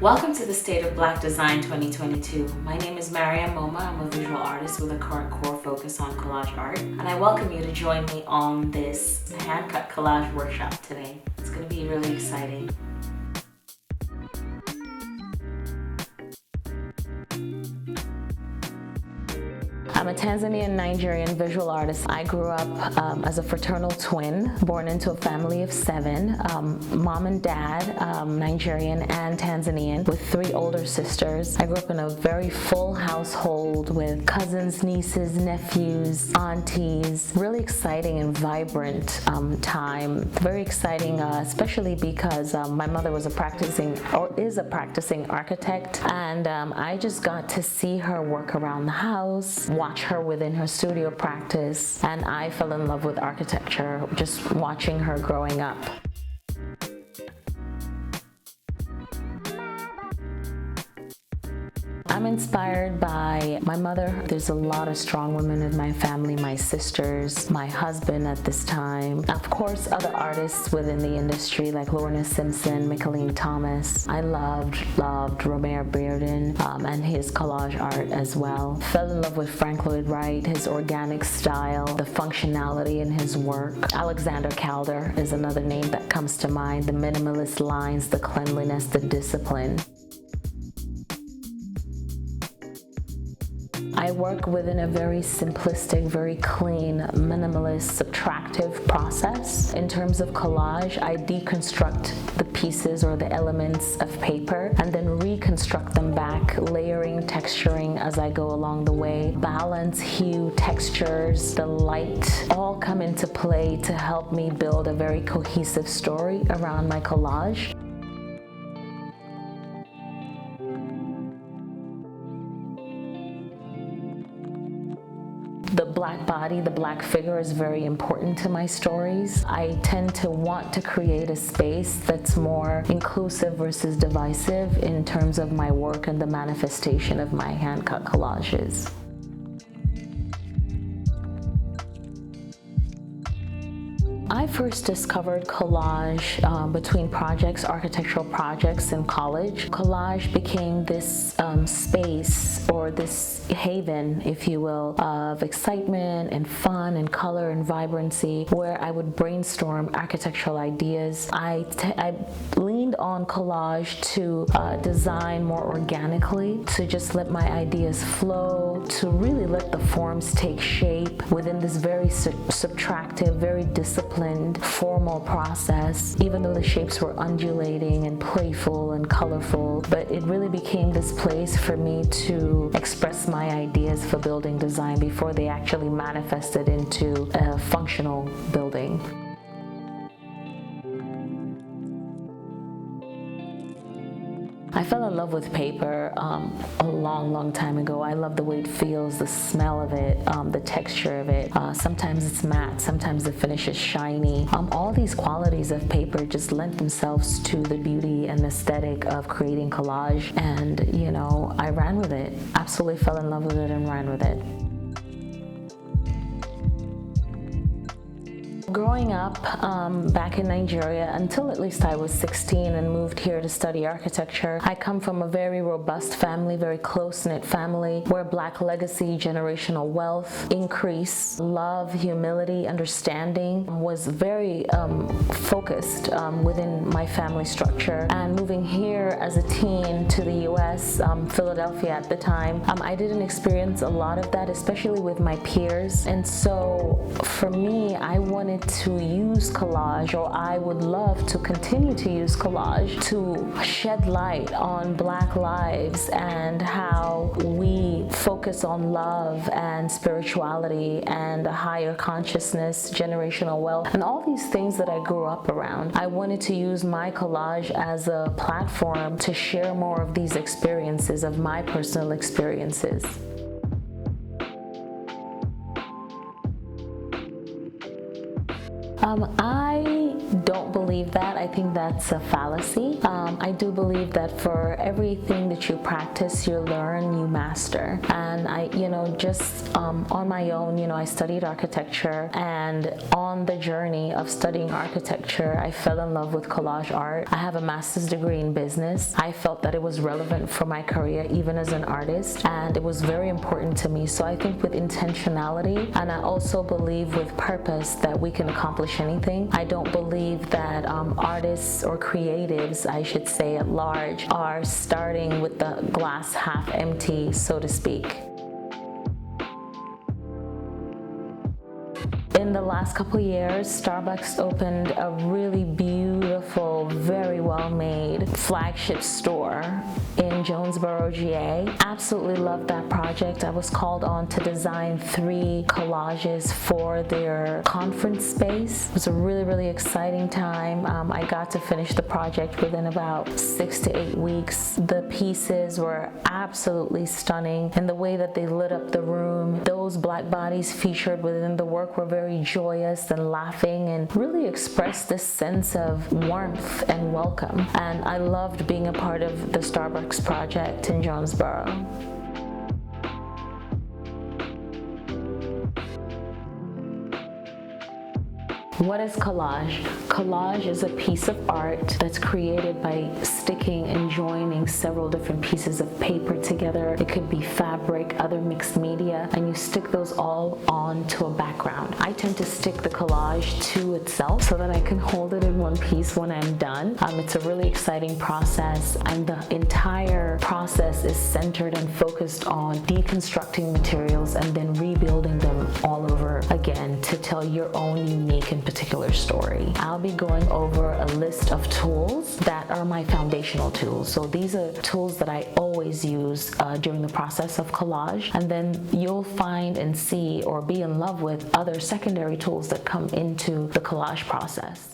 Welcome to the State of Black Design 2022. My name is Marryam Moma. I'm a visual artist with a current core focus on collage art, and I welcome you to join me on this hand-cut collage workshop today. It's going to be really exciting. I'm a Tanzanian-Nigerian visual artist. I grew up as a fraternal twin, born into a family of 7, mom and dad, Nigerian and Tanzanian, with 3 older sisters. I grew up in a very full household with cousins, nieces, nephews, aunties. Really exciting and vibrant time. Very exciting, especially because my mother was is a practicing architect, and I just got to see her work around the house, watch her within her studio practice, and I fell in love with architecture just watching her growing up. I'm inspired by my mother. There's a lot of strong women in my family, my sisters, my husband at this time. Of course, other artists within the industry like Lorna Simpson, Micheline Thomas. I loved Romare Bearden and his collage art as well. Fell in love with Frank Lloyd Wright, his organic style, the functionality in his work. Alexander Calder is another name that comes to mind. The minimalist lines, the cleanliness, the discipline. I work within a very simplistic, very clean, minimalist, subtractive process. In terms of collage, I deconstruct the pieces or the elements of paper and then reconstruct them back, layering, texturing as I go along the way. Balance, hue, textures, the light all come into play to help me build a very cohesive story around my collage. The black body, the black figure is very important to my stories. I tend to want to create a space that's more inclusive versus divisive in terms of my work and the manifestation of my hand-cut collages. I first discovered collage between projects, architectural projects in college. Collage became this space or this haven, if you will, of excitement and fun and color and vibrancy where I would brainstorm architectural ideas. I leaned on collage to design more organically, to just let my ideas flow, to really let the forms take shape within this very subtractive, very disciplined, formal process, even though the shapes were undulating and playful and colorful. But it really became this place for me to express my ideas for building design before they actually manifested into a functional building. I fell in love with paper a long time ago. I love the way it feels, the smell of it, the texture of it. Sometimes it's matte, sometimes the finish is shiny. All these qualities of paper just lent themselves to the beauty and aesthetic of creating collage, and I ran with it. Absolutely fell in love with it and ran with it. Growing up back in Nigeria, until at least I was 16 and moved here to study architecture, I come from a very robust family, very close-knit family, where Black legacy, generational wealth, increase, love, humility, understanding was very focused within my family structure. And moving here as a teen to the US, Philadelphia at the time, I didn't experience a lot of that, especially with my peers. And so for me, I wanted to use collage, or I would love to continue to use collage to shed light on Black lives and how we focus on love and spirituality and a higher consciousness, generational wealth, and all these things that I grew up around. I wanted to use my collage as a platform to share more of these experiences, of my personal experiences. I don't believe that. I think that's a fallacy. I do believe that for everything that you practice, you learn, you master. And I, just on my own, I studied architecture, and on the journey of studying architecture, I fell in love with collage art. I have a master's degree in business. I felt that it was relevant for my career, even as an artist, and it was very important to me. So I think with intentionality, and I also believe with purpose, that we can accomplish anything. I don't believe that artists or creatives, I should say at large, are starting with the glass half empty, so to speak. In the last couple of years, Starbucks opened a really beautiful, very well-made flagship store in Jonesboro, GA. Absolutely loved that project. I was called on to design 3 collages for their conference space. It was a really, really exciting time. I got to finish the project within about 6 to 8 weeks. The pieces were absolutely stunning, and the way that they lit up the room, those black bodies featured within the work were very joyous and laughing, and really expressed this sense of warmth and welcome. And I loved being a part of the Starbucks project in Jonesboro. What is collage? Collage is a piece of art that's created by sticking and joining several different pieces of paper together. It could be fabric, other mixed media, and you stick those all onto a background. I tend to stick the collage to itself so that I can hold it in one piece when I'm done. It's a really exciting process, and the entire process is centered and focused on deconstructing materials and then rebuilding them all over again to tell your own unique and particular story. I'll be going over a list of tools that are my foundational tools. So these are tools that I always use during the process of collage, and then you'll find and see or be in love with other secondary tools that come into the collage process.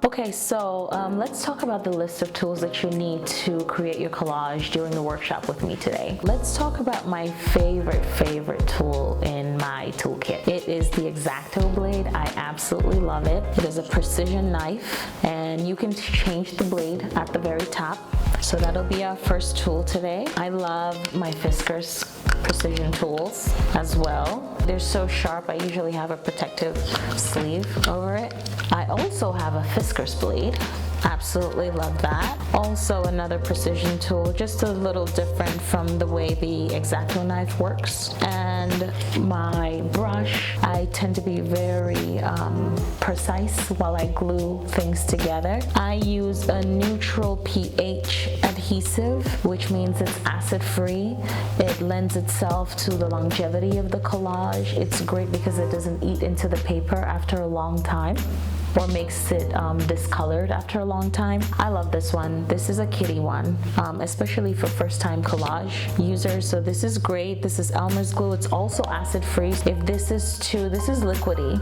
Okay, so let's talk about the list of tools that you need to create your collage during the workshop with me today. Let's talk about my favorite tool in my toolkit. It is the X-Acto blade. I absolutely love it. It is a precision knife, and you can change the blade at the very top. So that'll be our first tool today. I love my Fiskars precision tools as well. They're so sharp, I usually have a protective sleeve over it. I also have a Fiskars blade. Absolutely love that. Also another precision tool, just a little different from the way the X-Acto knife works. And my brush, I tend to be very precise while I glue things together. I use a neutral pH adhesive, which means it's acid-free. It lends itself to the longevity of the collage. It's great because it doesn't eat into the paper after a long time, or makes it discolored after a long time. I love this one. This is a kitty one, especially for first-time collage users. So this is great. This is Elmer's glue. It's also acid-free. If this is liquidy,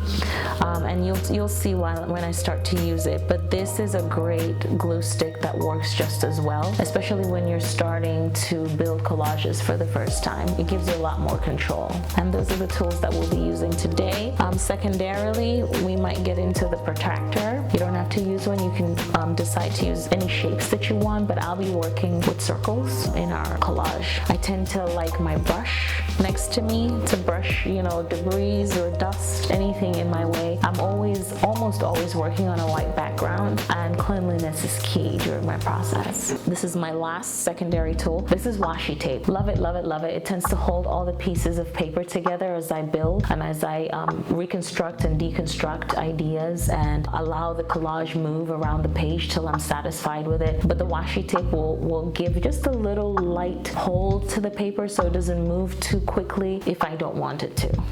and you'll see when I start to use it. But this is a great glue stick that works just as well, especially when you're starting to build collages for the first time. It gives you a lot more control. And those are the tools that we'll be using today. Secondarily, we might get into the protractor. You don't have to use one. You can decide to use any shapes that you want, but I'll be working with circles in our collage. I tend to like my brush next to me to brush, debris or dust, anything in my way. I'm almost always working on a white background, and cleanliness is key during my process. This is my last secondary tool. This is washi tape. Love it, love it, love it. It tends to hold all the pieces of paper together as I build and as I reconstruct and deconstruct ideas and allow the collage move around the page till I'm satisfied with it. But the washi tape will give just a little light hold to the paper so it doesn't move too quickly if I don't want it to.